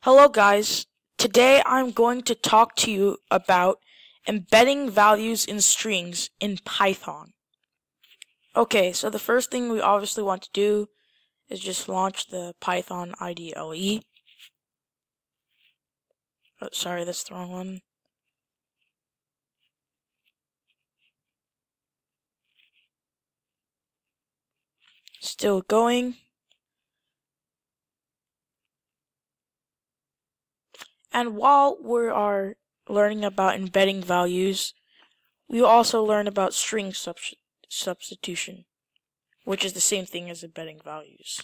Hello guys, today I'm going to talk to you about embedding values in strings in Python. Okay, so the first thing we obviously want to do is just launch the Python IDE. Oh, sorry, that's the wrong one. Still going. And while we are learning about embedding values, we will also learn about string substitution, which is the same thing as embedding values.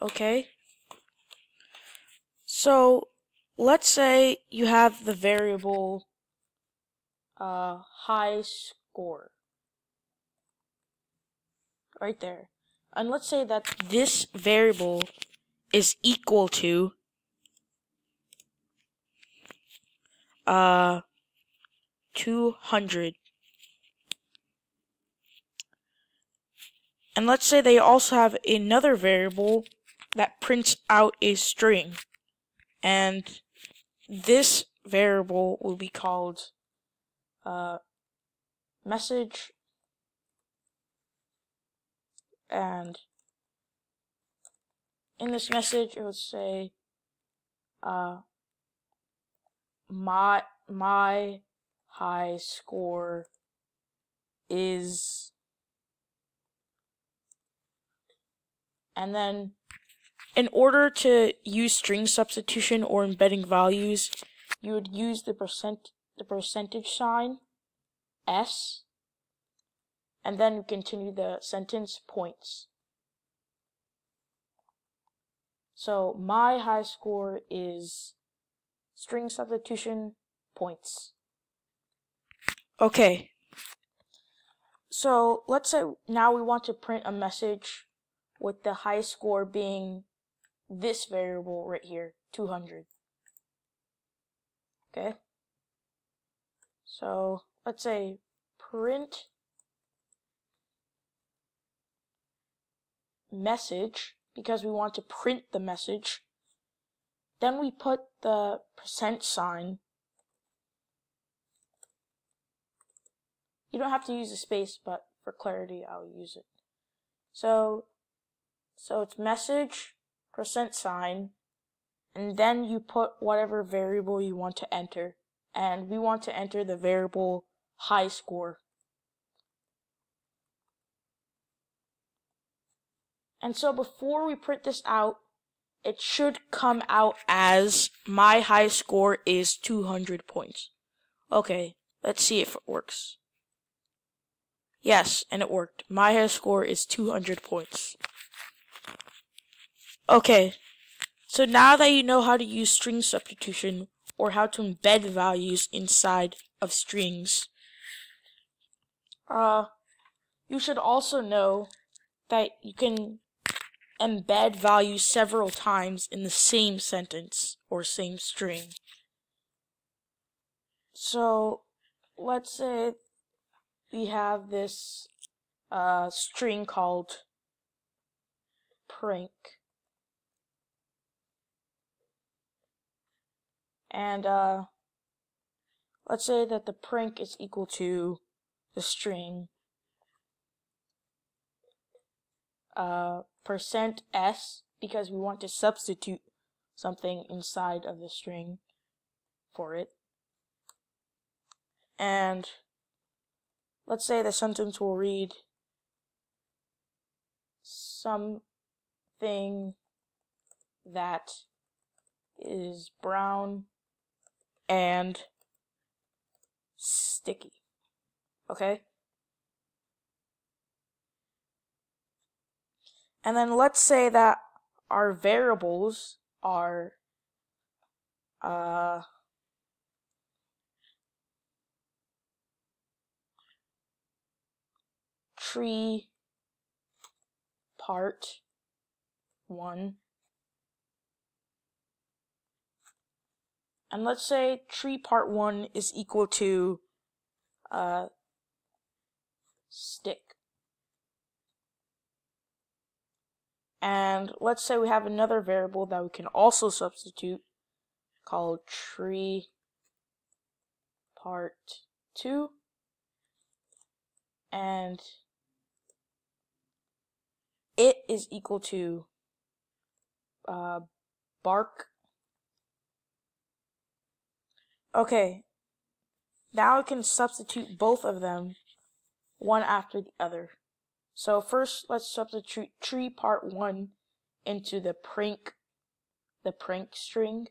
Okay, so let's say you have the variable high score right there, and let's say that this variable is equal to 200, and let's say they also have another variable that prints out a string, and this variable will be called message, and in this message it would say my high score is, and then in order to use string substitution or embedding values, you would use the percentage sign S, and then continue the sentence points. So my high score is string substitution points. Okay, so let's say now we want to print a message with the high score being this variable right here, 200. Okay, so let's say print message, because we want to print the message. Then we put the percent sign. You don't have to use a space, but for clarity I'll use it. So it's message, percent sign, and then you put whatever variable you want to enter, and we want to enter the variable high score. And so before we print this out, it should come out as my high score is 200 points. Okay, let's see if it works. Yes, and it worked. My high score is 200 points. Okay, so now that you know how to use string substitution or how to embed values inside of strings, you should also know that you can embed values several times in the same sentence or same string. So let's say we have this string called prank, and let's say that the prank is equal to the string percent %s, because we want to substitute something inside of the string for it. And let's say the sentence will read something that is brown and sticky. Okay? And then let's say that our variables are tree part 1, and let's say tree part 1 is equal to stick. And let's say we have another variable that we can also substitute called tree part 2, and it is equal to bark. Okay, now I can substitute both of them one after the other. So first, let's substitute tree part 1 into the prank string.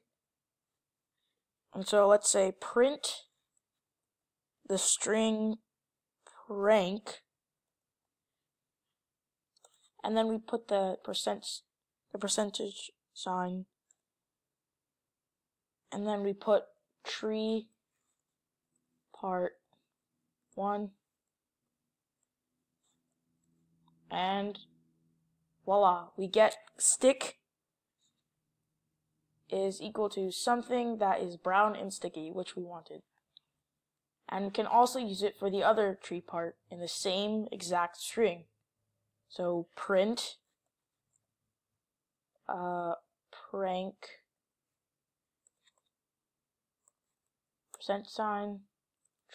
And so let's say print the string prank, and then we put the percentage sign, and then we put tree part 1, and voila, we get stick is equal to something that is brown and sticky, which we wanted. And we can also use it for the other tree part in the same exact string. So print prank percent sign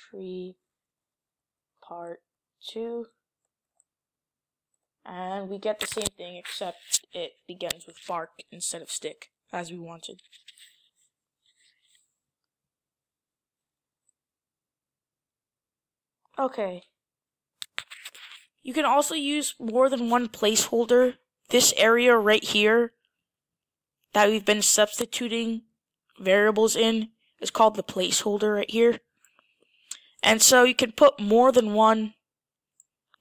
tree part 2, and we get the same thing except it begins with bark instead of stick, as we wanted. Okay. You can also use more than one placeholder. This area right here that we've been substituting variables in is called the placeholder right here. And so you can put more than one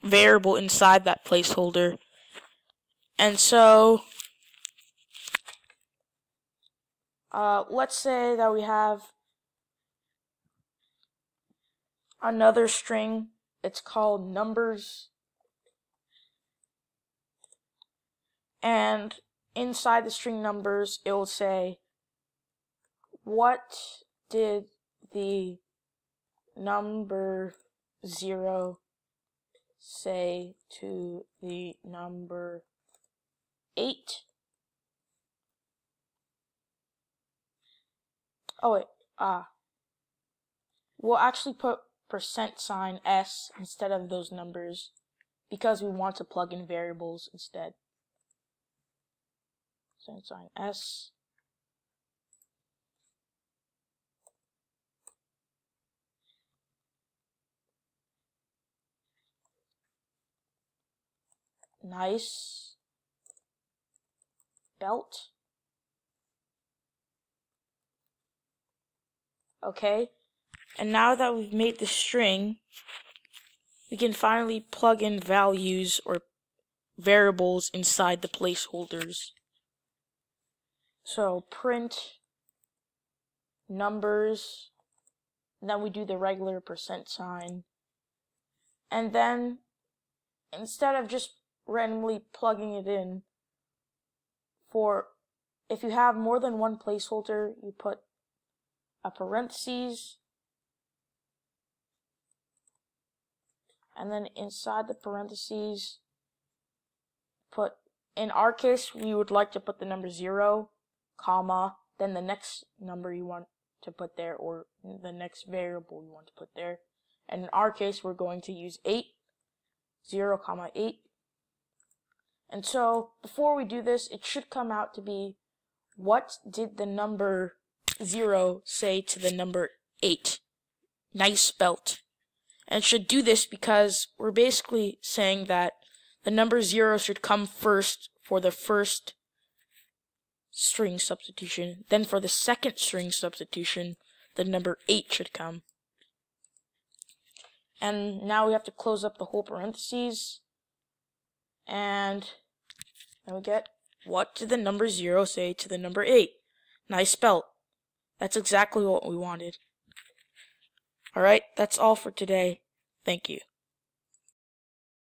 variable inside that placeholder. And so let's say that we have another string. It's called numbers. And inside the string numbers, it will say, what did the number 0 say to the number 8? Oh wait, we'll actually put %s instead of those numbers because we want to plug in variables instead. %s. Nice belt. Okay, and now that we've made the string, we can finally plug in values or variables inside the placeholders. So print numbers, and then we do the regular %sign, and then instead of just randomly plugging it in, if you have more than one placeholder, you put a parentheses, and then inside the parentheses put, in our case, we would like to put the number 0, comma, then the next number you want to put there, or the next variable you want to put there. And in our case, we're going to use 8, 0, comma 8. And so before we do this, it should come out to be, what did the number 0 say to the number 8? Nice belt. And it should do this because we're basically saying that the number 0 should come first for the first string substitution. Then for the second string substitution, the number 8 should come. And now we have to close up the whole parentheses. And then we get, what did the number 0 say to the number 8? Nice belt. That's exactly what we wanted. Alright, that's all for today. Thank you.